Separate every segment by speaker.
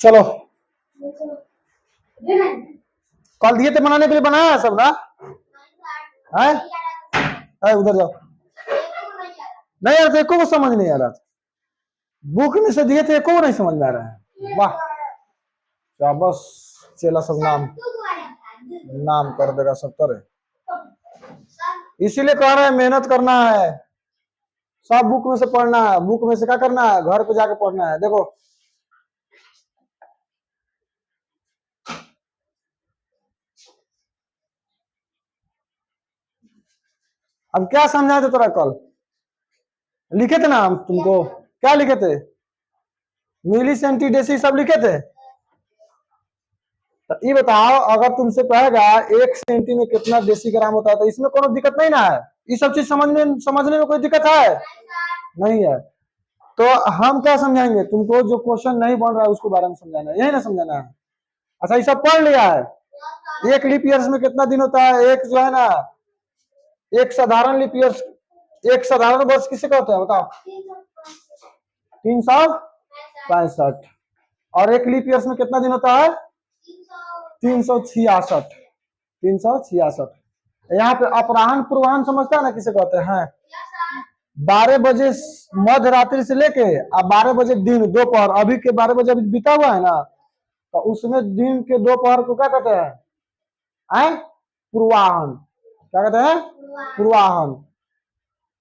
Speaker 1: चलो, कल दिए थे बनाने के लिए, बनाया है सब ना? है? उधर जाओ। नहीं यार, एको को समझ नहीं आ रहा था। बुक में से दिए थे, एको को नहीं समझ में आ रहा है। वाह क्या बस चेला सब नाम कर देगा सब तरह। इसीलिए कह रहे हैं मेहनत करना है, सब बुक में से पढ़ना है। बुक में से क्या करना है, घर पे जाके पढ़ना है। देखो अब क्या समझाए थे तोरा कल, लिखे थे ना हम तुमको, क्या लिखे थे? मिली सेंटी डेसी सब लिखे थे। तो ये बताओ, अगर तुमसे कहेगा 1 सेंटी में कितना डेसीग्राम होता है, तो इसमें कोई दिक्कत नहीं ना है? ये सब चीज समझने में कोई दिक्कत है? नहीं है। तो हम क्या समझाएंगे तुमको, जो क्वेश्चन नहीं बन रहा है उसको बारे में समझाना है, यही ना समझाना है। अच्छा ये सब पढ़ लिया है? एक लीप ईयर्स में कितना दिन होता है? एक जो है ना, एक साधारण लीप ईयर्स, एक साधारण वर्ष किसे कहते हैं बताओ? 365। और एक लीप ईयर्स में कितना दिन होता है? 366। 366। यहाँ पे अपराह्न पूर्वाह्न समझता है ना किसे कहते हैं? 12 बजे मध्य रात्रि से लेके अब 12 बजे दिन दोपहर, अभी के 12 बजे अभी बीता हुआ है ना, तो उसमें दिन के दोपहर को क्या कहते हैं? पूर्वाह्न। क्या कहते हैं? पूर्वाह्न।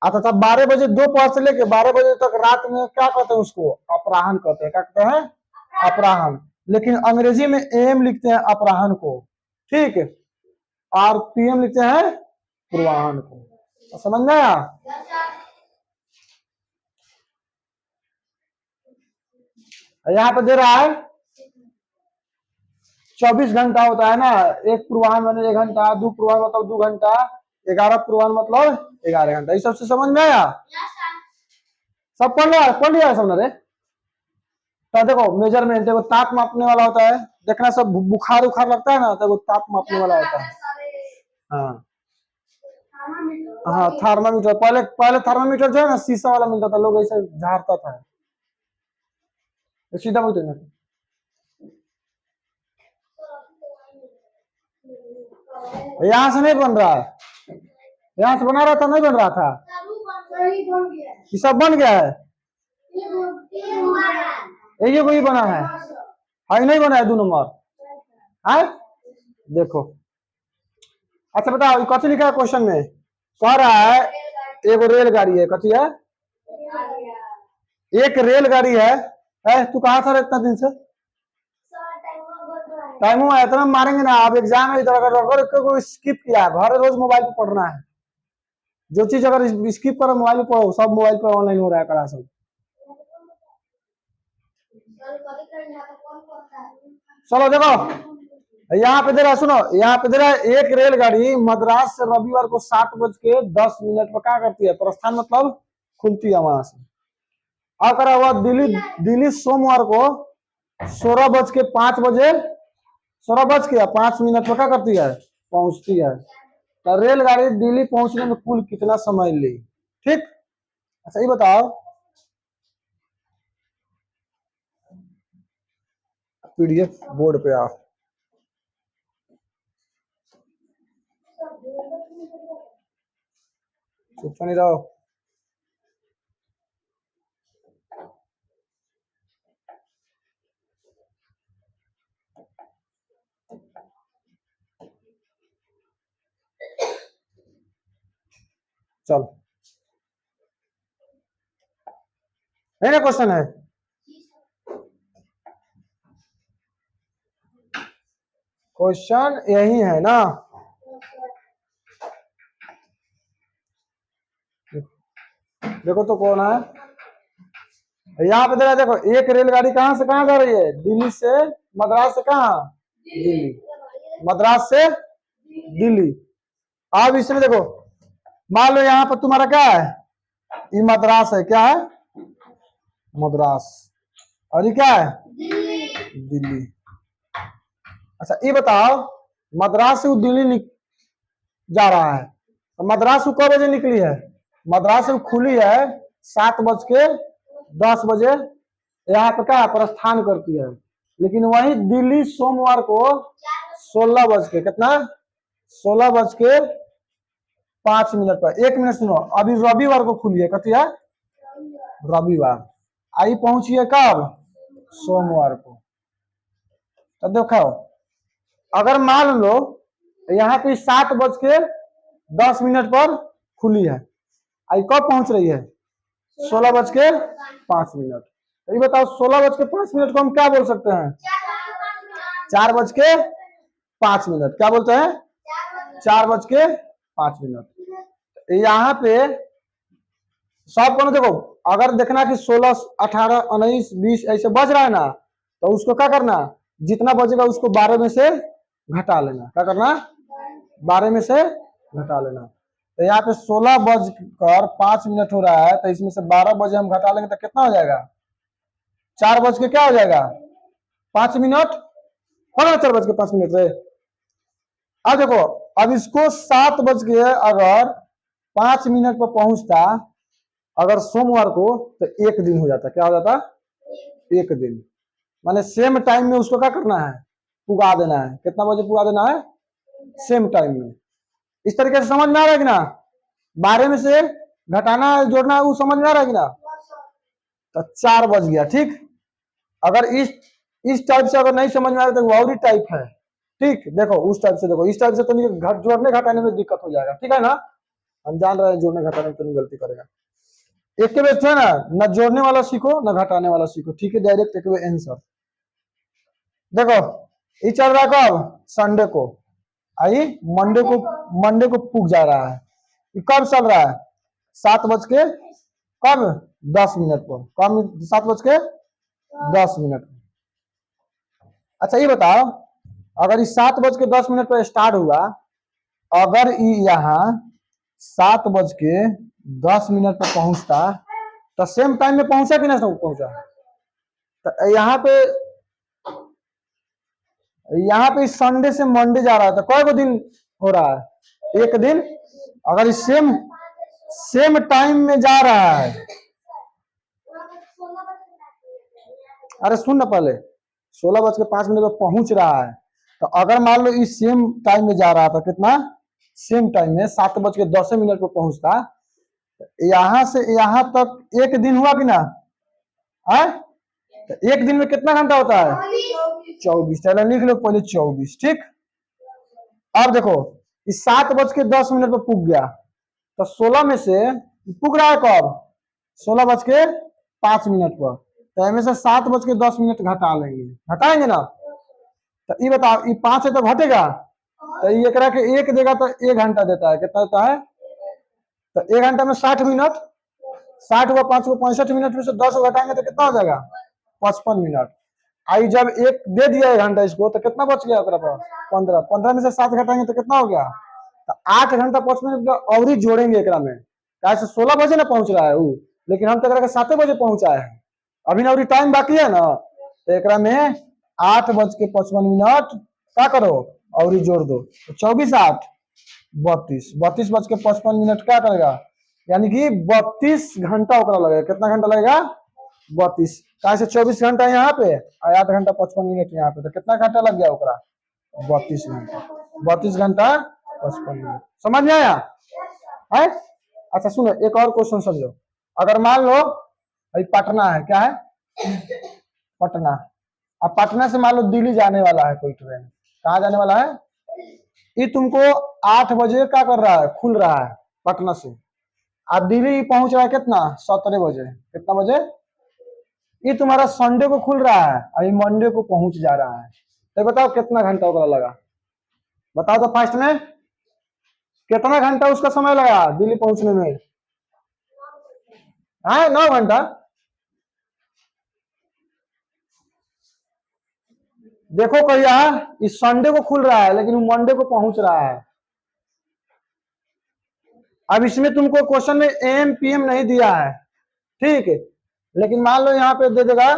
Speaker 1: अच्छा तब 12 बजे दोपहर से लेके 12 बजे तक रात में क्या कहते हैं उसको? अपराह्न कहते हैं। क्या कहते हैं? अपराह्न। लेकिन अंग्रेजी में एम लिखते हैं अपराह्न को, ठीक है, और पीएम लिखते हैं पूर्वाह्न को। तो समझ में आया? यहाँ पे दे रहा है 24 घंटा होता है ना, एक पूर्वाह्न मतलब 1 घंटा, 2 पूर्वाह्न मतलब 2 घंटा, 11 पूर्वाह्न मतलब 11 घंटा। ये सबसे समझ में आया? सब पढ़ लिया सब ना रे? तो देखो मेजरमेंट, देखो ताप मापने वाला होता है, देखना सब बुखार उखार लगता है ना, तो ताप मापने वाला होता है। हाँ हाँ, थर्मामीटर। पहले पहले थर्मामीटर जो है ना शीशा वाला मिलता था, लोग ऐसे झाड़ता था। सीधा बोलते ना, यहाँ से नहीं बन रहा है, यहाँ से बना रहा था, नहीं बन रहा था, ये सब बन गया है। ये वही बना है, हाई नहीं बना है 2 नंबर है। देखो अच्छा बताओ, कथी लिखा है क्वेश्चन में? कह रहा है एक रेलगाड़ी है, कथी है? एक रेलगाड़ी है। तू कहाँ था इतना दिन से? टाइम हुआ इतना मारेंगे ना, अब एग्जाम है, अगर स्किप किया घर रोज मोबाइल पे पढ़ना है। जो चीज अगर स्किप करो मोबाइल पे पढ़ो, सब मोबाइल पे ऑनलाइन हो रहा है क्लास सब। चलो देखो यहाँ पे दे रहा है, सुनो यहाँ पे दे रहा है, एक रेलगाड़ी मद्रास से रविवार को 7:10 पर क्या करती है? प्रस्थान मतलब खुलती है वहां से। और करा हुआ दिल्ली सोमवार को 16:05 पर क्या करती है? पहुंचती है। तो रेलगाड़ी दिल्ली पहुंचने में कुल कितना समय ली? ठीक। अच्छा ये बताओ, पीडीएफ बोर्ड पे आओ, चुप नहीं रहो। चल है ना, क्वेश्चन है। क्वेश्चन यही है ना? देखो तो कौन है यहाँ पे? देखो एक रेलगाड़ी कहां से कहां जा रही है? दिल्ली से मद्रास से कहां? दिल्ली। मद्रास से दिल्ली। अब इसमें देखो, मान लो यहाँ पर तुम्हारा क्या है? ये मद्रास है, क्या है? मद्रास। और ये क्या है? दिल्ली। अच्छा ये बताओ, मद्रास से वो दिल्ली जा रहा है, तो मद्रास को कब बजे निकली है? मद्रास से खुली है 7:10 बजे, यहाँ पे क्या प्रस्थान करती है, लेकिन वही दिल्ली सोमवार को 16 बज के कितना 16 बज के 5 मिनट पर। 1 मिनट सुनो, अभी रविवार को खुली है, कथी है रविवार, आई पहुंची है कब सोमवार को। तो देखो अगर मान लो यहाँ पे 7 बज के 10 मिनट पर खुली है, आई कब पहुंच रही है 16 बज के 5 मिनट। तो ये बताओ 16 बज के 5 मिनट को हम क्या बोल सकते हैं 4 बज के 5 मिनट। क्या बोलते हैं 4 बज के 5 मिनट। यहाँ पे सब को देखो, अगर देखना कि 16, 18, 19, 20 ऐसे बज रहा है ना, तो उसको क्या करना, जितना बजेगा उसको 12 में से घटा लेना। क्या करना 12 में से घटा लेना। तो यहाँ पे 16 बज कर 5 मिनट हो रहा है, तो इसमें से 12 बजे हम घटा लेंगे तो कितना हो जाएगा 4 बज के क्या हो जाएगा 5 मिनट। हो ना 4 बज के 5 मिनट रे। अब देखो, अब इसको 7 बज के अगर 5 मिनट पर पहुंचता अगर सोमवार को, तो 1 दिन हो जाता। क्या हो जाता 1 दिन। माने सेम टाइम में उसको क्या करना है पुगा देना है। कितना बजे पुगा देना है सेम टाइम में। इस तरीके से समझ में आ रहा है कि ना, 12 में से घटाना है जोड़ना है, वो समझ में आ रहा है कि ना। तो 4 बज गया। ठीक, अगर इस टाइप से अगर नहीं समझ में आ रहा तो वो और ही टाइप है। ठीक, देखो उस टाइप से, देखो इस टाइप से तो जोड़ने घटाने में दिक्कत हो जाएगा। ठीक है ना, हम जान रहे हैं जोड़ने घटाने में तो नहीं गलती करेगा। एक के बेस्ट है ना जोड़ने वाला सीखो ना घटाने वाला सीखो। ठीक है, डायरेक्ट एक आंसर। देखो ये चल रहा है कब संडे को, आई मंडे को पुग जा रहा है। ये कब चल रहा है 7 बज के कब 10 मिनट पर, कब 7 बज के 10 मिनट। अच्छा ये बताओ, अगर ये 7 बज के 10 मिनट पर स्टार्ट हुआ, अगर ये यहाँ 7 बज के 10 मिनट पर पहुंचता तो सेम टाइम में पहुंचा कि नहीं पहुंचा। तो यहाँ पे संडे से मंडे जा रहा है, तो कई को दिन हो रहा है 1 दिन। अगर इस सेम टाइम में जा रहा है, अरे सुन ना पहले, 16 बज के 5 मिनट पर पहुंच रहा है, तो अगर मान लो इस सेम टाइम में जा रहा था, कितना सेम टाइम में 7 बज के 10 मिनट पर पहुंचता, यहां से यहां तक 1 दिन हुआ कि ना है। तो 1 दिन में कितना घंटा होता है 24। चलो लिख लो पहले 24। ठीक, अब देखो इस 7 बज के 10 मिनट पर पुग गया, तो 16 में से पुग रहा है कब 16 बज के 5 मिनट पर, तो इनमें से 7 बज के 10 मिनट घटा लेंगे, घटाएंगे ना। तो ये बताओ ये 5 है तो घटेगा, तो ये करा के 1 देगा तो 1 घंटा देता है। कितना देता है, तो 1 घंटा में 60 मिनट, 60 हुआ 5 को 65 मिनट में से 10 घटाएंगे तो कितना हो जाएगा 55 मिनट। आई जब 1 दे दिया 1 घंटा इसको, तो कितना बच गया 15, 15 में से 7 घटाएंगे तो कितना हो गया, तो 8 घंटा 55 मिनट और ही जोड़ेंगे एक में। कैसे 16 बजे ना पहुंच रहा है वो, लेकिन हम तो 7 बजे पहुंचा है, अभी ना टाइम बाकी है ना। तो एक में 8 बज के 55 मिनट क्या करो और ही जोड़ दो, तो 24 8 32, 32 बज के 55 मिनट क्या करेगा, यानी कि 32 घंटा ओकरा लगेगा। कितना घंटा लगेगा 32। कहा से 24 घंटा यहाँ पे और 8 घंटा 55 मिनट यहाँ पे, तो कितना घंटा लग गया ओकरा 32 घंटा। 32 घंटा 55 मिनट। समझ में आया है। अच्छा सुनो एक और क्वेश्चन समझो। अगर मान लो पटना है, क्या है पटना, अब पटना से मान लो दिल्ली जाने वाला है कोई ट्रेन, कहाँ जाने वाला है, ये तुमको 8 बजे क्या कर रहा है खुल रहा है पटना से, अब दिल्ली पहुंच रहा है कितना 17 बजे। कितना बजे, ये तुम्हारा संडे को खुल रहा है, अभी मंडे को पहुंच जा रहा है, तो बताओ कितना घंटा ओकरा लगा, बताओ तो फास्ट में कितना घंटा उसका समय लगा दिल्ली पहुंचने में। हाँ 9 घंटा। देखो कहिया इस संडे को खुल रहा है लेकिन वो मंडे को पहुंच रहा है। अब इसमें तुमको क्वेश्चन में एम पीएम नहीं दिया है, ठीक है, लेकिन मान लो यहाँ पे दे देगा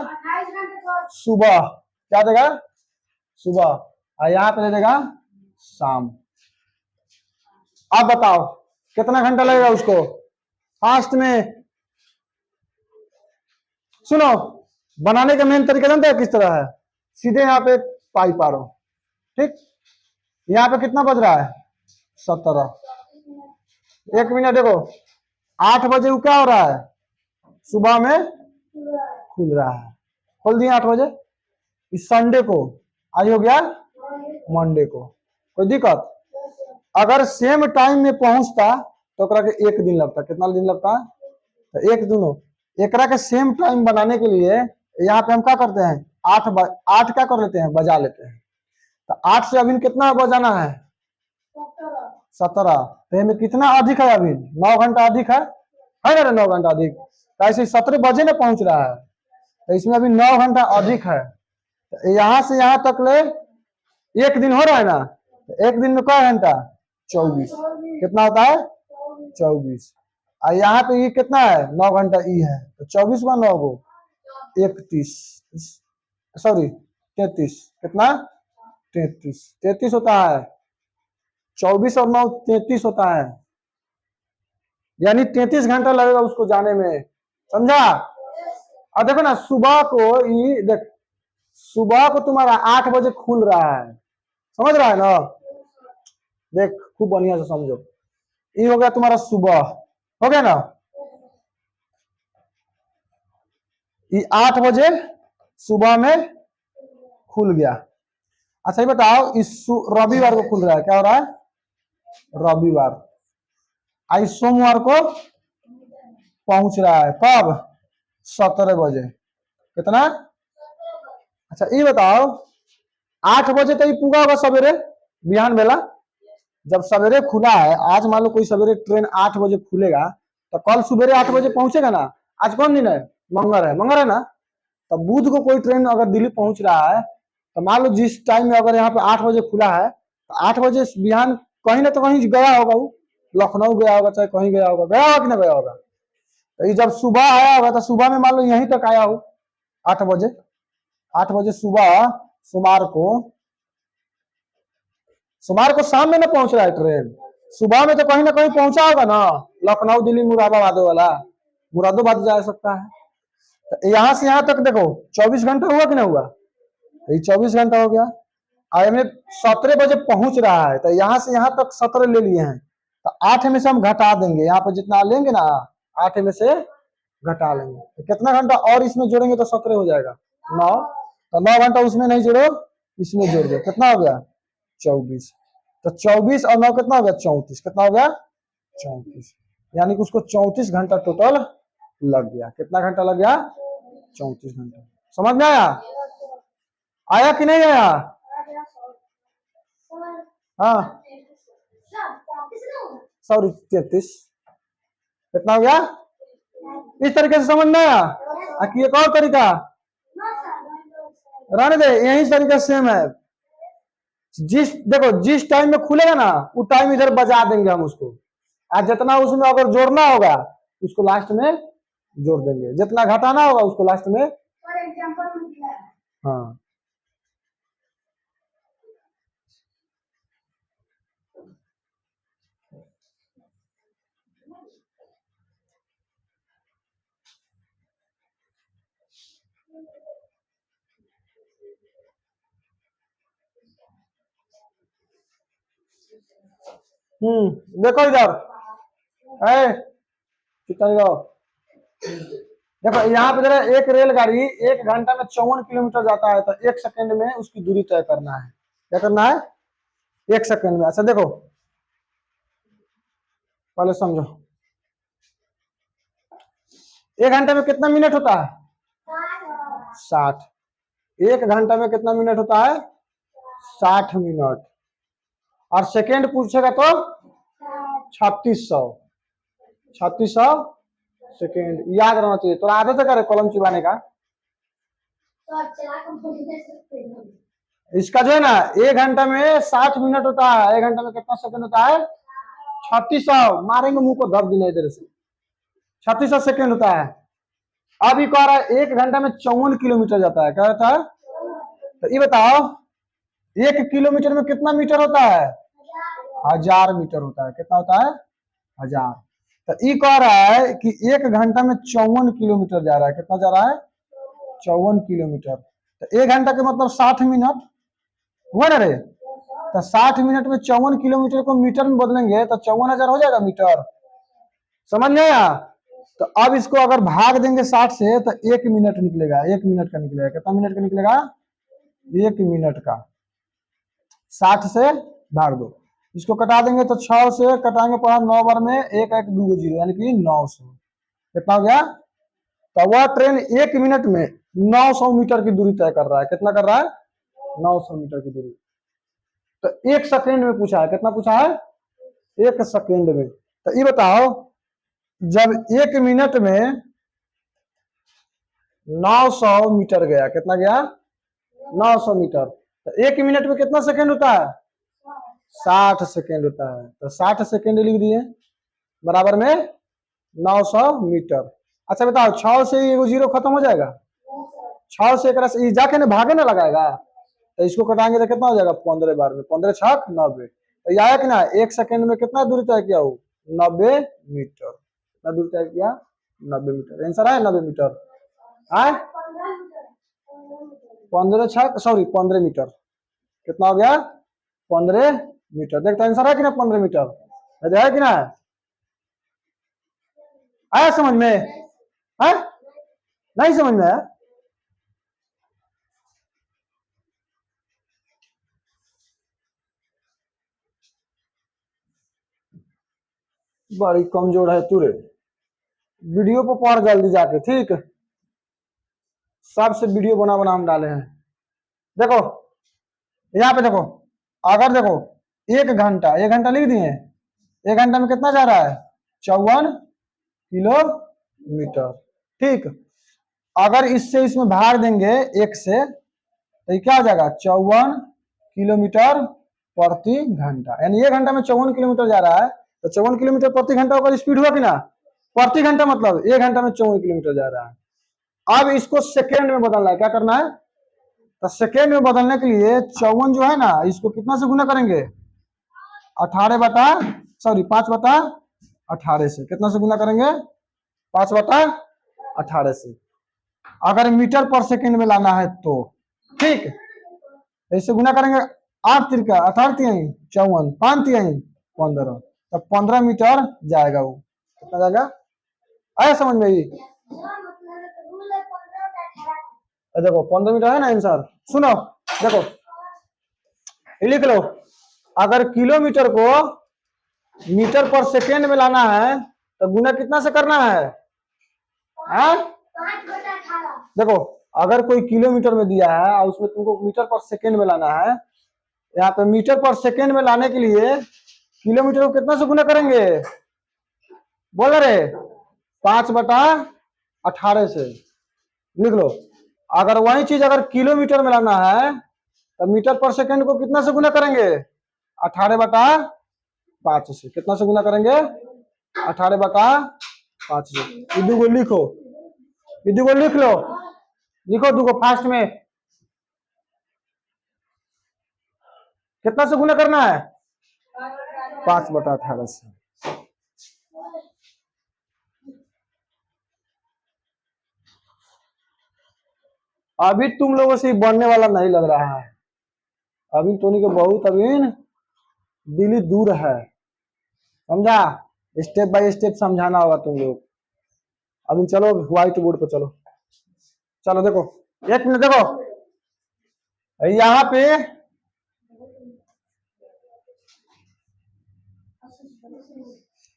Speaker 1: सुबह, क्या देगा सुबह, और यहाँ पे दे देगा शाम। अब बताओ कितना घंटा लगेगा उसको फास्ट में। सुनो बनाने का मेन तरीका जानते हैं किस तरह है, सीधे यहाँ पे पाई पारो। ठीक, यहाँ पे कितना बज रहा है? 17। 1 मिनट देखो, 8 बजे वो क्या हो रहा है? सुबह में खुल रहा है। खोल दिए 8 बजे। इस संडे को आज हो गया मंडे को, कोई दिक्कत? अगर सेम टाइम में पहुंचता तो एकरा के 1 दिन लगता। कितना दिन लगता? तो 1 दिन। एकरा के सेम टाइम बनाने के लिए यहाँ पे हम क्या करते हैं? 8 क्या कर लेते हैं? बजा लेते हैं। तो 8 से अभी कितना बजाना है? 17। तो इसमें कितना अधिक है? अभी 9 घंटा अधिक है ना? 9 घंटा अधिक। तो ऐसे 17 बजे ना पहुंच रहा है, तो इसमें अभी 9 घंटा अधिक है। तो यहाँ से यहाँ तक ले 1 दिन हो रहा है ना? तो 1 दिन में क्या घंटा? 24। कितना होता है? 24। और यहाँ पे ये कितना है? 9 घंटा ई है, तो 24 का 9 को 31, सॉरी 33। कितना? 33। 33 होता है। 24 और 9 33 होता है, यानी 33 घंटा लगेगा उसको जाने में। समझा? और देखो ना, सुबह को ये देख, सुबह को तुम्हारा 8 बजे खुल रहा है। समझ रहा है ना? देख खूब बढ़िया से समझो। ये हो गया तुम्हारा सुबह, हो गया ना? ये 8 बजे सुबह में खुल गया। अच्छा ये बताओ, इस रविवार को खुल रहा है, क्या हो रहा है? रविवार। आज सोमवार को पहुंच रहा है, कब? 17 बजे। कितना? अच्छा ये बताओ, 8 बजे तो ये पूरा होगा सवेरे, बिहान बेला। जब सवेरे खुला है, आज मान लो कोई सवेरे ट्रेन 8 बजे खुलेगा, तो कल सवेरे 8 बजे पहुंचेगा ना? आज कौन दिन है? मंगल है, मंगल है ना? तो बुध को कोई ट्रेन अगर दिल्ली पहुंच रहा है, तो मान लो जिस टाइम में अगर यहाँ पे 8 बजे खुला है, तो 8 बजे बिहान कहीं ना तो कहीं गया होगा वो, लखनऊ गया होगा, चाहे कहीं गया होगा कि नहीं गया होगा। तो ये जब सुबह आया होगा, तो सुबह में मान लो यहीं तक आया हो 8 बजे। 8 बजे सुबह, सोमवार को शाम में ना पहुंच रहा है ट्रेन, सुबह में तो कहीं ना कहीं पहुंचा होगा ना, लखनऊ, दिल्ली, मुरादाबाद वाला, मुरादाबाद जा सकता है। तो यहाँ से यहाँ तक देखो 24 घंटा हुआ कि नहीं हुआ? ये 24 घंटा हो गया। और हमें 17 बजे पहुंच रहा है, तो यहाँ से यहाँ तक 17 ले लिए हैं, तो 8 में से हम घटा देंगे। यहाँ पर जितना लेंगे ना, 8 में से घटा लेंगे, तो कितना घंटा और इसमें जोड़ेंगे तो 17 हो जाएगा, 9। तो 9 घंटा उसमें नहीं जोड़ो, इसमें जोड़ दो। कितना हो गया? 24। तो 24 और 9 कितना हो गया? 34। कितना हो गया? 34। यानी कि उसको 34 घंटा टोटल लग गया। कितना घंटा लग गया? 34 घंटा। समझ में आया? आया कि नहीं आया? हाँ, सॉरी 33। कितना हो गया? इस तरीके से समझ में आया? कि एक और तरीका रहने दे, यही तरीका सेम है। देखो जिस टाइम में खुलेगा ना, वो टाइम इधर बजा देंगे हम उसको। आज जितना उसमें अगर जोड़ना होगा उसको लास्ट में जोड़ देंगे, जितना घटाना होगा उसको लास्ट में। हाँ देखो इधर, कितना देखो यहाँ पे जरा, एक रेलगाड़ी 1 घंटा में 54 किलोमीटर जाता है, तो 1 सेकंड में उसकी दूरी तय करना है। क्या करना है? 1 सेकंड में। अच्छा देखो, पहले समझो, 1 घंटे में कितना मिनट होता है? 60। 1 घंटा में कितना मिनट होता है? 60 मिनट। और सेकंड पूछेगा तो 3600। 3600 सेकंड याद रहना चाहिए। तो आदत है करे कलम चिबाने का। इसका जो है ना, 1 घंटा में 60 मिनट होता है। 1 घंटा में कितना सेकंड होता है? 3600। मारेंगे मुंह को धब देना इधर से। 3600 सेकंड होता है। अब ये कह रहा है 1 घंटा में 54 किलोमीटर जाता है। क्या होता है? तो ये बताओ, 1 किलोमीटर में कितना मीटर होता है? 1000 मीटर होता है। कितना होता है? 1000। तो ये कह रहा है कि 1 घंटा में 54 किलोमीटर जा रहा है। कितना जा रहा है? 54 किलोमीटर। तो 1 घंटा के मतलब 60 मिनट हुआ ना रे। तो 60 मिनट में 54 किलोमीटर को मीटर में बदलेंगे तो 54,000 हो जाएगा मीटर। समझ में आया। तो अब इसको अगर भाग देंगे 60 से तो 1 मिनट निकलेगा, 1 मिनट का निकलेगा। कितना मिनट का निकलेगा? 1 मिनट का। 60 से भाग दो, इसको कटा देंगे तो 6 से कटाएंगे पर 9 बार में 1 1 2 0 यानी कि 900। कितना हो गया? तो वह ट्रेन 1 मिनट में 900 मीटर की दूरी तय कर रहा है। कितना कर रहा है? 900 मीटर की दूरी। तो 1 सेकेंड में पूछा है। कितना पूछा है? 1 सेकेंड में। तो ये बताओ, जब 1 मिनट में 900 मीटर गया, कितना गया? 900 मीटर। तो 1 मिनट में कितना सेकेंड होता है? 60 सेकेंड होता है। तो 60 सेकेंड लिख दिए बराबर में 900 मीटर। अच्छा बताओ, 6 से ये 0 खत्म हो जाएगा? 6 से एक जाके ना भागे ना लगाएगा, तो इसको कटाएंगे तो कितना हो जाएगा? 15 बार में 15 छक 90। तो आया कि ना 1 सेकेंड में कितना दूरी तय किया हो? 90 मीटर। कितना दूरी तय किया? 90 मीटर। आंसर है 90 मीटर। आए 15 मीटर। कितना हो गया? 15 मीटर। देखते आंसर है कि ना 15 मीटर है कि ना? आया समझ में? है नहीं समझ में आया? बड़ी कमजोर है तू रे। वीडियो को पढ़ जल्दी जाके, ठीक। सबसे वीडियो बना बना हम डाले हैं। देखो यहाँ पे देखो, अगर देखो 1 घंटा, 1 घंटा लिख दिए। 1 घंटा में कितना जा रहा है? 54 किलोमीटर। ठीक। अगर इससे इसमें भाग देंगे 1 से तो क्या हो जाएगा? 54 किलोमीटर प्रति घंटा। यानी 1 घंटा में 54 किलोमीटर जा रहा है, तो 54 किलोमीटर प्रति घंटा होकर स्पीड हुआ कि ना? प्रति घंटा मतलब 1 घंटा में 54 किलोमीटर जा रहा है। अब इसको सेकेंड में बदलना है। क्या करना है? तो सेकेंड में बदलने के लिए 54 जो है ना, इसको कितना से गुना करेंगे? 5/18 से। कितना से गुना करेंगे? 5/18 से। अगर मीटर पर सेकेंड में लाना है तो ठीक, ऐसे गुना करेंगे। 8 तिरका 18 तिहाई 54, 5 तिहाई 15, तो 15 मीटर जाएगा। वो कितना जाएगा? आया समझ में? देखो 15 मीटर है ना आंसर। सुनो देखो, लिख लो। अगर किलोमीटर को मीटर पर सेकेंड में लाना है तो गुना कितना से करना है? 5/18। देखो अगर कोई किलोमीटर में दिया है और उसमें तुमको मीटर पर सेकेंड में लाना है, यहाँ पे मीटर पर सेकेंड में लाने के लिए किलोमीटर को कितना से गुना करेंगे? बोल रहे 5/18 से। लिख लो। अगर वही चीज अगर किलोमीटर में लाना है तो मीटर पर सेकेंड को कितना से गुना करेंगे? 18/5 से। कितना से गुना करेंगे? 18/5 से। इधर को लिखो, इधर को लिख लो, लिखो दुगो फास्ट में। कितना से गुना करना है? 5/18 से। अभी तुम लोगों से बनने वाला नहीं लग रहा है। अभी तो नहीं, बहुत अभी दिल्ली दूर है, समझा? स्टेप बाय स्टेप समझाना होगा तुम लोग। अभी चलो व्हाइट बोर्ड पर चलो। चलो देखो, 1 मिनट देखो, यहाँ पे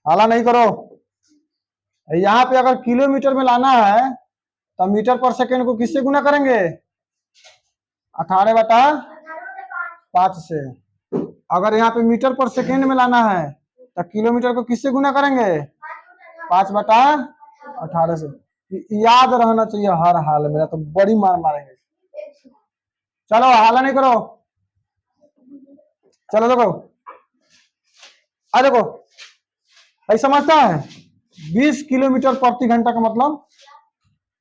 Speaker 1: हाला नहीं करो। यहाँ पे अगर किलोमीटर में लाना है तो मीटर पर सेकेंड को किससे गुना करेंगे? 18/5 से। अगर यहाँ पे मीटर पर सेकेंड में लाना है तो किलोमीटर को किससे गुना करेंगे? 5/18 से। याद रहना चाहिए हर हाल में, तो बड़ी मार मारेंगे। चलो हाला नहीं करो। चलो देखो, आ देखो, भाई समझता है 20 किलोमीटर प्रति घंटा का मतलब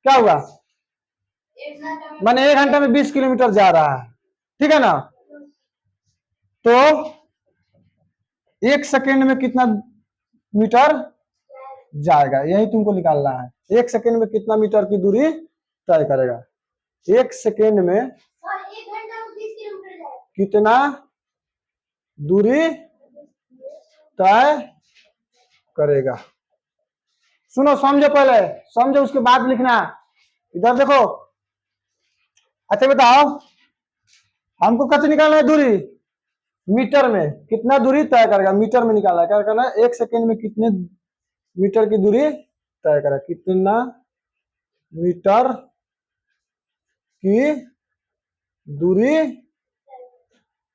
Speaker 1: क्या हुआ? मैंने 1 घंटा में 20 किलोमीटर जा रहा है, ठीक है ना? तो 1 सेकेंड में कितना मीटर जाएगा, यही तुमको निकालना है। 1 सेकेंड में कितना मीटर की दूरी तय करेगा। 1 सेकेंड में कितना दूरी तय करेगा। सुनो, समझो, पहले समझो उसके बाद लिखना। इधर देखो। अच्छा बताओ, हमको कैसे निकालना है दूरी? मीटर में कितना दूरी तय करेगा, मीटर में निकालना है। क्या करना है? 1 सेकेंड में कितने मीटर की दूरी तय करेगा, कितना मीटर की दूरी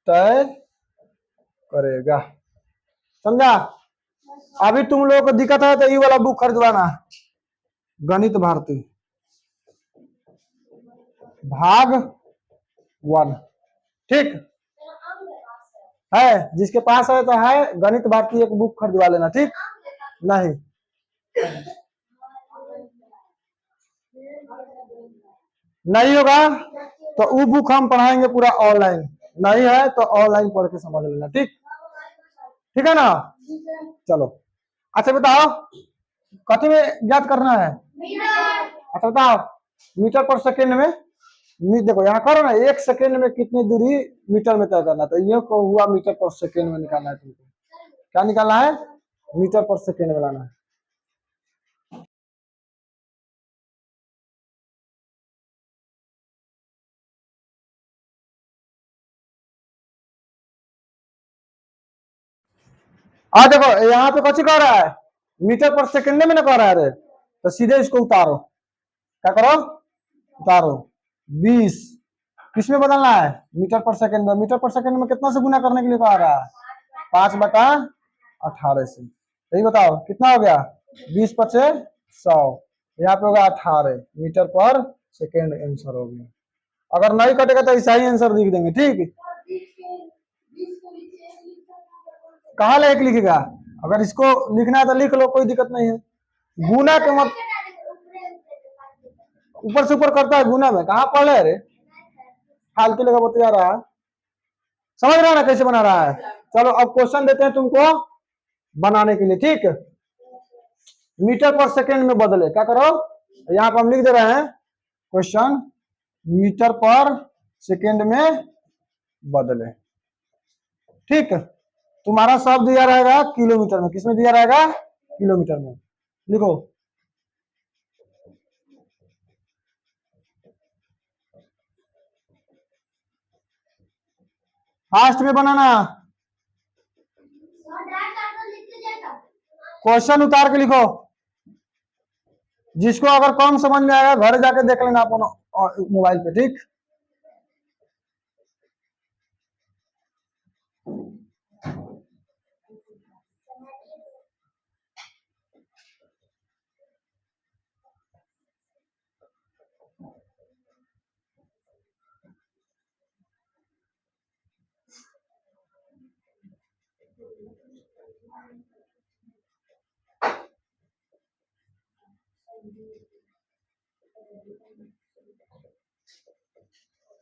Speaker 1: तय करेगा। समझा? अभी तुम लोगों को दिक्कत है तो ये वाला बुक खरीदवाना, गणित भारती भाग 1। ठीक है, जिसके पास है तो है, गणित भारती एक बुक खरीदवा लेना। ठीक, नहीं नहीं होगा तो वो बुक हम पढ़ाएंगे पूरा ऑनलाइन, नहीं है तो ऑनलाइन पढ़ के समझ लेना। ठीक, ठीक है ना? चलो, अच्छा बताओ, कथी में याद करना है? अच्छा बताओ, मीटर पर सेकेंड में, देखो यहाँ करो ना, 1 सेकेंड में कितनी दूरी मीटर में तय करना। तो ये को हुआ मीटर पर सेकेंड में निकालना है तुमको। क्या निकालना है? मीटर पर सेकेंड में लाना है। देखो यहाँ पे कौन कह रहा है? मीटर पर सेकेंड में ना कह रहा है रे, तो सीधे इसको उतारो। क्या करो? उतारो। 20 किस में बदलना है? मीटर पर सेकेंड में। मीटर पर सेकेंड में कितना से गुना करने के लिए कह रहा है? 5/18 से। यही बताओ कितना हो गया? 20 पचे 100, यहाँ पे होगा 18 मीटर पर सेकेंड। आंसर हो गया। अगर नहीं कटेगा तो ऐसा ही आंसर लिख देंगे। ठीक, कहाँ ले एक लिखेगा? अगर इसको लिखना है तो लिख लो, कोई दिक्कत नहीं है। गुना के मत, ऊपर से ऊपर करता है गुना में, कहाँ पढ़ रे? फालतू लगा बता रहा है। समझ रहा है ना कैसे बना रहा है? चलो अब क्वेश्चन देते हैं तुमको बनाने के लिए। ठीक, मीटर पर सेकेंड में बदले। क्या करो? यहाँ पर हम लिख दे रहे हैं क्वेश्चन, मीटर पर सेकेंड में बदले। ठीक, तुम्हारा शब्द दिया रहेगा किलोमीटर में। किसमें दिया रहेगा? किलोमीटर में। लिखो, फास्ट में बनाना। क्वेश्चन उतार के लिखो, जिसको अगर कम समझ में आएगा घर जाके देख लेना अपन मोबाइल पे। ठीक,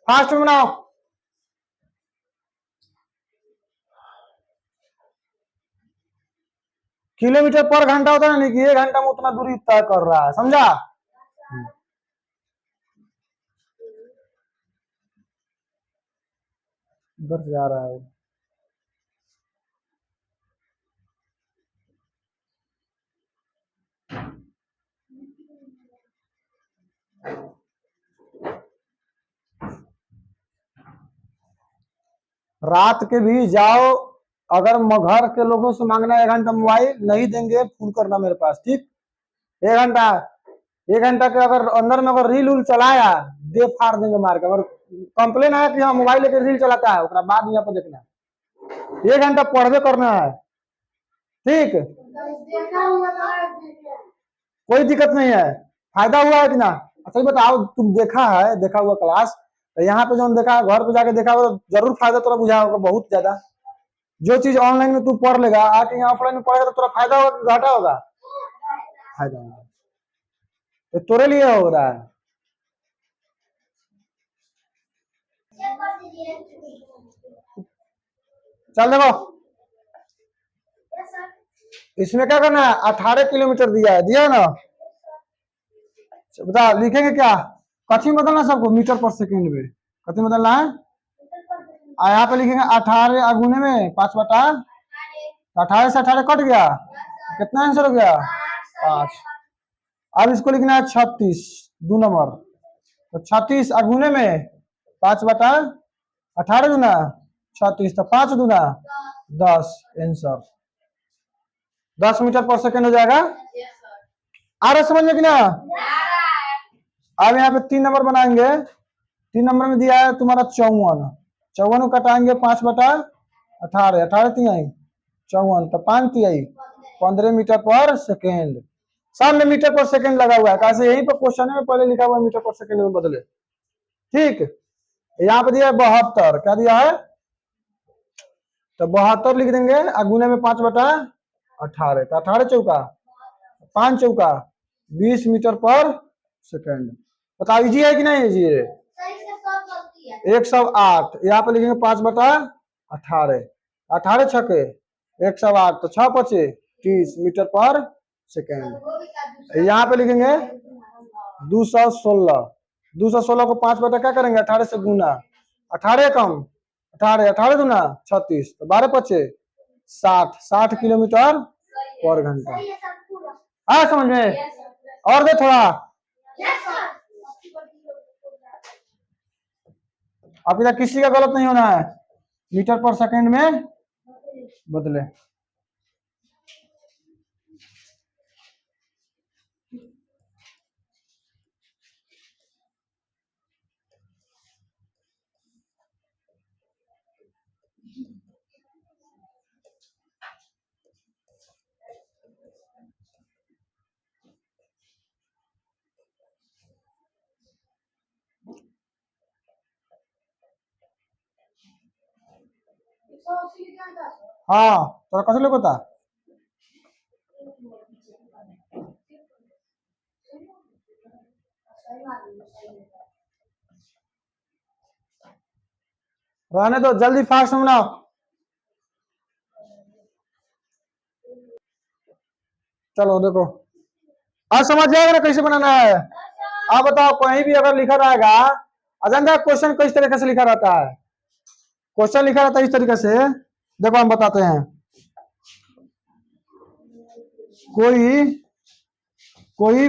Speaker 1: फास्ट में बनाओ। किलोमीटर पर घंटा होता है, नहीं कि 1 घंटा में उतना दूरी तय कर रहा है। समझा? इधर से जा रहा है। रात के भी जाओ, अगर घर के लोगों से मांगना 1 घंटा मोबाइल नहीं देंगे, फोन करना मेरे पास। ठीक, 1 घंटा, 1 घंटा के अगर अंदर में अगर रील उल चलाया, दे फाड़ देंगे मार के। अगर कंप्लेन आया कि हाँ मोबाइल लेके रील चलाता है, उसके बाद यहाँ पर देखना है। 1 घंटा पढ़वे करना है। ठीक, कोई दिक्कत नहीं है। फायदा हुआ है कि ना? अच्छा बताओ, तुम देखा है, देखा हुआ क्लास, तो यहाँ पे जो देखा, घर पे जाके देखा होगा, जरूर फायदा तोरा बुझा होगा, बहुत ज्यादा। जो चीज ऑनलाइन में तू पढ़ लेगा, आके यहाँ ऑफलाइन में पढ़ेगा तो तोरा फायदा होगा कि घाटा होगा? फायदा होगा। तो तोरे लिए हो रहा है। चल देखो, इसमें क्या करना है? 18 किलोमीटर दिया है, दिया है ना? बता, लिखेंगे क्या? कथी में बदलना सबको, मीटर पर सेकेंड में कथी में बदलना है। यहाँ पे लिखेंगे 18 अगुने में 5/, 18 से 18 कट गया, कितना आंसर हो गया 5। अब इसको लिखना है 36 2 नंबर, तो 36 अगुने में 5/18 दूना 36, तो 5 दूना 10, आंसर 10 मीटर पर सेकेंड हो जाएगा। आ रहा समझ में कि ना। अब यहाँ पे 3 नंबर बनाएंगे। 3 नंबर में दिया है तुम्हारा 54, 54 को कटाएंगे 5/18, 18 तिहाई 54, तो 5 तिहाई 15 मीटर पर सेकेंड। सामने मीटर पर सेकेंड लगा हुआ है, कैसे यहीं पर क्वेश्चन में पहले लिखा हुआ है मीटर पर सेकेंड में बदले। ठीक, यहाँ पे दिया है 72, क्या दिया है, तो 72 लिख देंगे अगुने में 5/18, तो 18 चौका 5 चौका 20 मीटर पर सेकेंड। बताओ इजी है कि नहीं इजी है। 108, यहाँ पे लिखेंगे 5/18, 18 छके 108, तो 6 5 30 मीटर पर सेकेंड। यहाँ पे लिखेंगे 216, 216 को 5 क्या करेंगे 18 से गुना, 18 कम 18, 18 दूना 36, तो 12 5 60 किलोमीटर पर घंटा। हाँ समझ में, और दे थोड़ा। अब इधर किसी का गलत नहीं होना है, मीटर पर सेकेंड में बदले। हाँ तो कैसे लोग बता, रहने दो, जल्दी फास्ट बनाओ। चलो देखो आज समझ जाएगा ना कैसे बनाना है। आप बताओ कहीं भी अगर लिखा रहेगा, अजंता क्वेश्चन किस तरीके से लिखा रहता है, क्वेश्चन लिखा रहता है इस तरीके से। देखो हम बताते हैं, कोई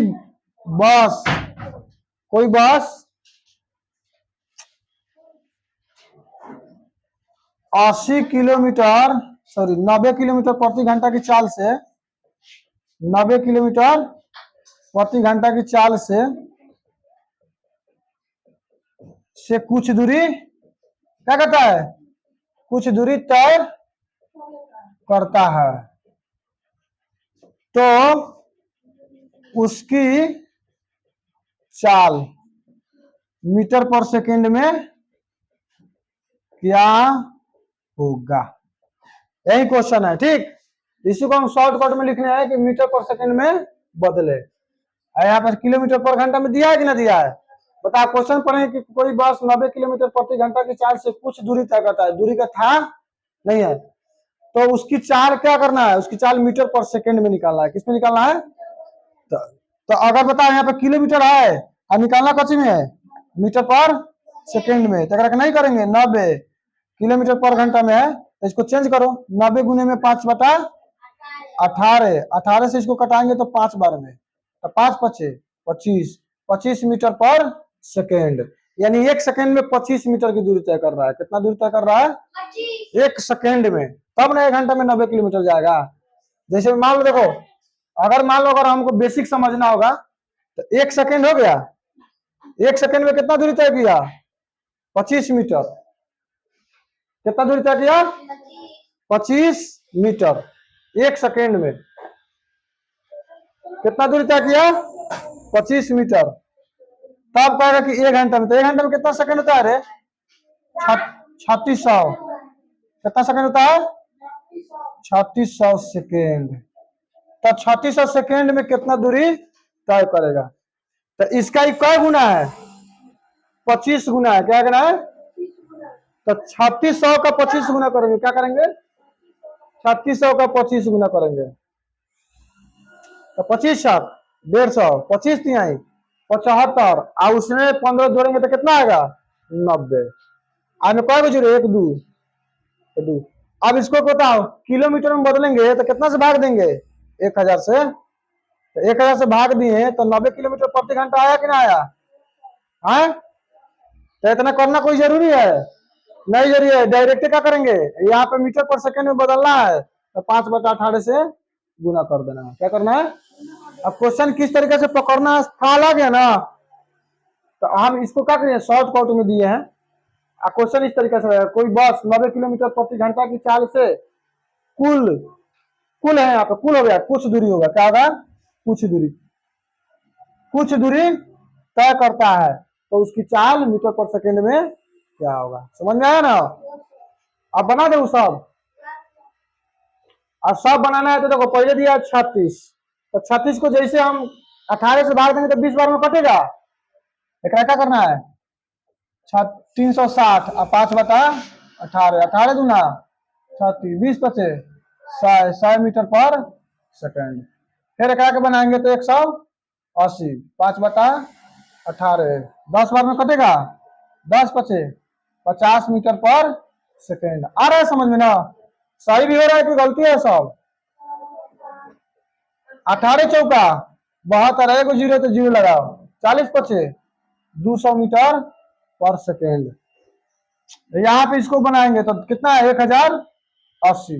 Speaker 1: बस 80 किलोमीटर 90 किलोमीटर प्रति घंटा की चाल से 90 किलोमीटर प्रति घंटा की चाल से कुछ दूरी क्या कहता है, कुछ दूरी तय करता है, तो उसकी चाल मीटर पर सेकेंड में क्या होगा। यही क्वेश्चन है। ठीक, इसी को हम शॉर्टकट में लिखने हैं कि मीटर पर सेकेंड में बदले। यहाँ पर किलोमीटर पर घंटा में दिया है कि ना दिया है, बता। क्वेश्चन पढ़े कि कोई बस 90 किलोमीटर प्रति घंटा की चाल से कुछ दूरी तय करता है, दूरी का था नहीं है, तो उसकी चाल क्या करना है, उसकी चाल मीटर पर सेकेंड में निकालना है। किसमें निकालना है, तो अगर बताओ यहाँ पे किलोमीटर है और निकालना कच्ची में है मीटर पर सेकेंड में, तो अगर नहीं करेंगे 90 किलोमीटर पर घंटा में है, तो इसको चेंज करो, 90 गुने में 5/18, 18 से इसको कटाएंगे तो 5 बार में, तो 5 5 25 मीटर पर सेकेंड, यानी 1 सेकेंड में 25 मीटर की दूरी तय कर रहा है। कितना दूरी तय कर रहा है 1 सेकेंड में, तब ना 1 घंटा में 90 किलोमीटर जाएगा। जैसे मान लो देखो, अगर मान लो अगर हमको बेसिक समझना होगा तो 1 सेकेंड हो गया, 1 सेकेंड में कितना दूरी तय किया 25 मीटर, कितना दूरी तय किया 25 मीटर 1 सेकेंड में, कितना दूरी तय किया 25 मीटर। तब कहेगा कि 1 घंटा में, तो 1 घंटे में कितना सेकंड होता है रे 3600, कितना सेकंड होता है 3600 सेकेंड। तो 3600 सेकेंड में कितना दूरी तय करेगा, तो इसका ही क्या गुना है 25 गुना है, क्या करना है, तो 3600 का 25 गुना करेंगे, क्या करेंगे 3600 का 25 गुना करेंगे, तो 25 7 150, 25 तिहाई 75 और उसमें 15 जोड़ेंगे तो कितना आएगा 90। आने कौन को जोड़े 1 2 तो 2। अब इसको बताओ किलोमीटर में बदलेंगे तो कितना से भाग देंगे 1000 से। तो 1000 से भाग दिए तो 90 किलोमीटर प्रति घंटा आया कि ना आया। हाँ तो इतना करना कोई जरूरी है नहीं जरूरी है। डायरेक्ट क्या करेंगे यहाँ पे मीटर पर सेकंड में बदलना है तो 5/18 से गुना कर देना है। क्या करना है। अब क्वेश्चन किस तरीके से पकड़ना है था अलग है ना। तो हम इसको क्या करेंगे शॉर्ट कट में दिए हैं। क्वेश्चन इस तरीके से कोई बस 90 किलोमीटर प्रति घंटा की चाल से कुल कुल है यहाँ पे कुल हो गया कुछ दूरी होगा क्या होगा कुछ दूरी तय करता है तो उसकी चाल मीटर पर सेकंड में क्या होगा। समझ में आया ना। अब बना दे सब। अब सब बनाना है तो देखो पहले दिया 36 तो 36 को जैसे हम 18 से भाग देंगे तो 20 बार में कटेगा। एक क्या करना है 360 और 5/18 18 दूना 36 20 बचे 100 मीटर पर सेकंड। फिर एक के बनाएंगे तो 180 5/18 10 बार में कटेगा 10 बचे 50 मीटर पर सेकंड। आ रहा है समझ में ना। सही भी हो रहा है कि गलती है सब। 18 चौका 72 1 जीरो तो जीरो लगाओ 40 बचे 200 मीटर पर सेकेंड। यहाँ पे इसको बनाएंगे तो कितना है 1080।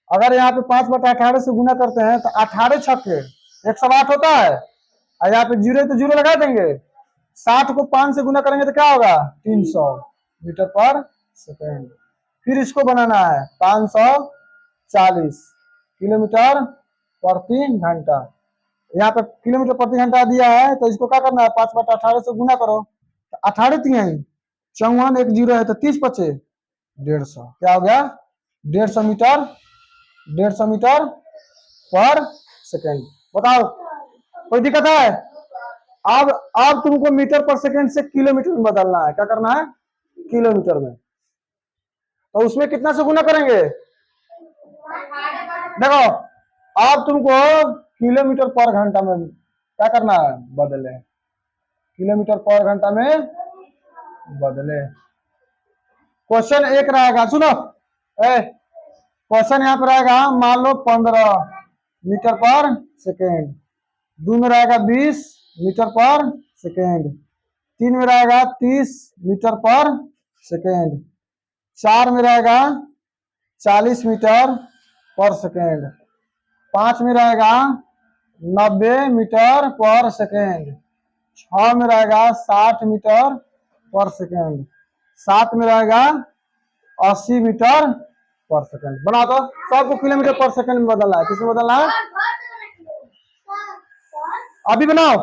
Speaker 1: अगर यहाँ पे 5/18 से गुना करते हैं तो 18 छक्के 108 होता है और यहाँ पे जीरो तो जीरो लगा देंगे 60 को 5 से गुना करेंगे तो क्या होगा 300 मीटर पर सेकेंड। फिर इसको बनाना है 540 किलोमीटर प्रति घंटा। यहाँ पे किलोमीटर प्रति घंटा दिया है तो इसको क्या करना है 5/18 से गुना करो 18 3 54 1 जीरो है तो 30 बचे 150 क्या हो गया 150 मीटर पर सेकेंड। बताओ कोई दिक्कत है। अब तुमको मीटर पर सेकेंड से किलोमीटर में बदलना है। क्या करना है किलोमीटर में तो उसमें कितना से गुना करेंगे। देखो अब तुमको किलोमीटर पर घंटा में क्या करना है बदले किलोमीटर पर घंटा में बदले। क्वेश्चन एक रहेगा सुनो क्वेश्चन यहाँ पे रहेगा मान लो 15 मीटर पर सेकेंड। 2 में रहेगा 20 मीटर पर सेकेंड। 3 में रहेगा 30 मीटर पर सेकेंड। 4 में रहेगा 40 मीटर पर सेकेंड। 5 में रहेगा 90 मीटर पर सेकेंड। 6 में रहेगा 60 मीटर पर सेकेंड। 7 में रहेगा 80 मीटर पर सेकेंड। बना दो सबको किलोमीटर पर सेकेंड में बदलना है। किसमें बदलना है अभी बनाओ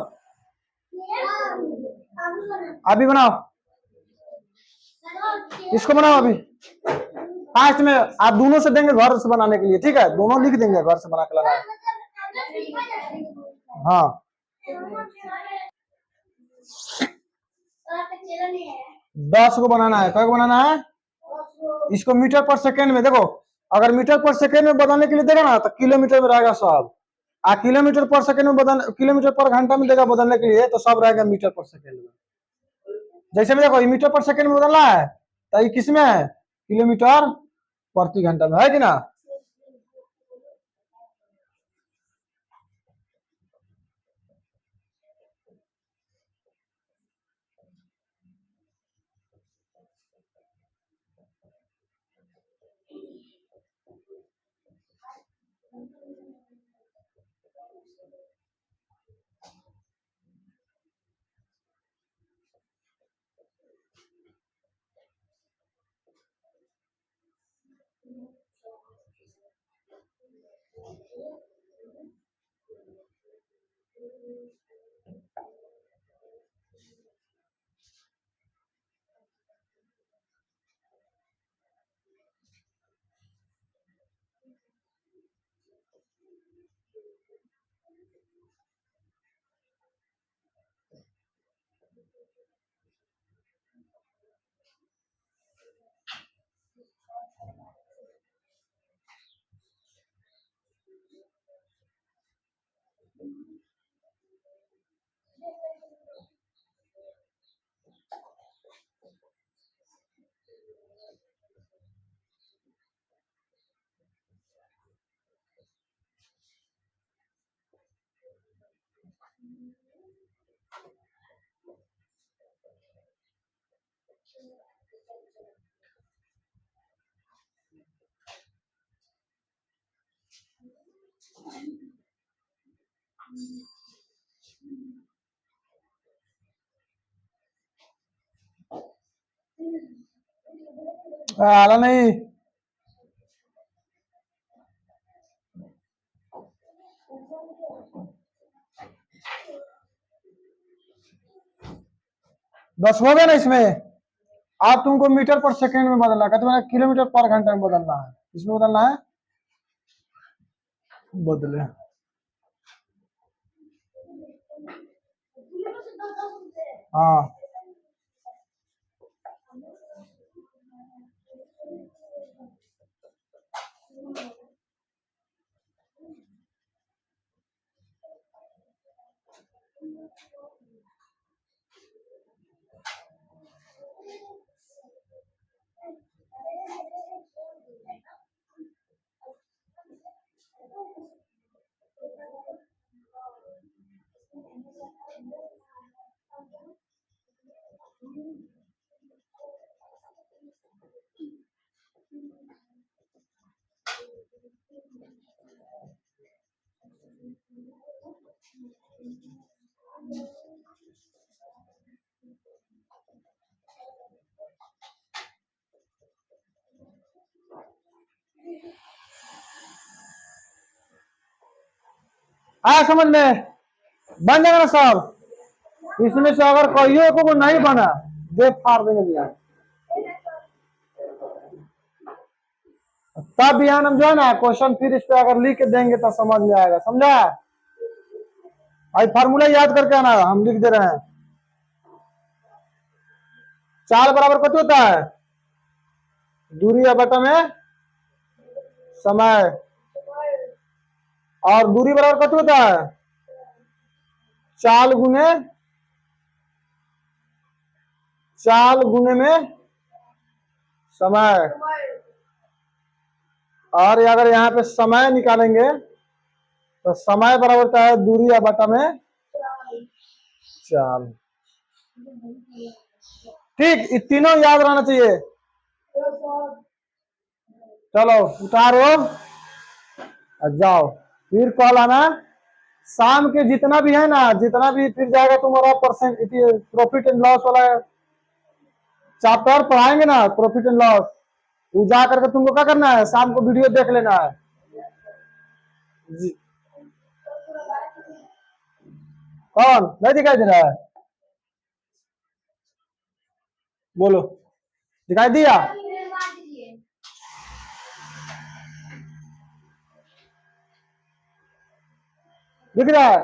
Speaker 1: अभी बनाओ इसको बनाओ अभी फास्ट में। आप दोनों से देंगे घर से बनाने के लिए ठीक है दोनों लिख देंगे घर से बना के लाना है। हाँ 10 को बनाना है। क्या बनाना है इसको मीटर पर सेकेंड में। देखो अगर मीटर पर सेकेंड में बदलने के लिए देगा ना तो किलोमीटर में रहेगा सब। किलोमीटर पर सेकेंड में बदल किलोमीटर पर घंटा में देगा बदलने के लिए तो सब रहेगा मीटर पर सेकेंड में। जैसे में देखो मीटर पर सेकेंड में बदलना है तो ये किस में है किलोमीटर प्रति घंटा में है कि ना। आला नहीं। बस हो गया ना इसमें। आप तुमको मीटर पर सेकंड में बदलना है, तुम्हारा किलोमीटर पर घंटा में बदलना है, इसमें बदलना है। बदले। हाँ आया समझ में। बन जाएगा ना सब। इसमें से अगर कहियो को नहीं बना, देख फाड़ देंगे भैया। तब बिहान हम जो है ना क्वेश्चन फिर इस पे अगर लिख के देंगे तो समझ में आएगा, समझा। आज फार्मूला याद करके आना, हम लिख दे रहे हैं। 4 बराबर कितना होता है? दूरी या बटा में समय, और दूरी बराबर कितना होता है? चाल गुने में समय। और अगर यहाँ पे समय निकालेंगे तो समय बराबर होता है दूरी या बटा में चाल। ठीक, ये तीनों याद रहना चाहिए। चलो उतारो और जाओ, फिर कॉल आना। शाम के जितना भी है ना, जितना भी फिर जाएगा तुम्हारा परसेंट प्रॉफिट एंड लॉस वाला चैप्टर पढ़ाएंगे ना, प्रॉफिट एंड लॉस, वो जा करके तुमको क्या करना है, शाम को वीडियो देख लेना है जी। कौन नहीं दिखाई दे रहा है? बोलो, दिखाई दिया? दिख रहा है?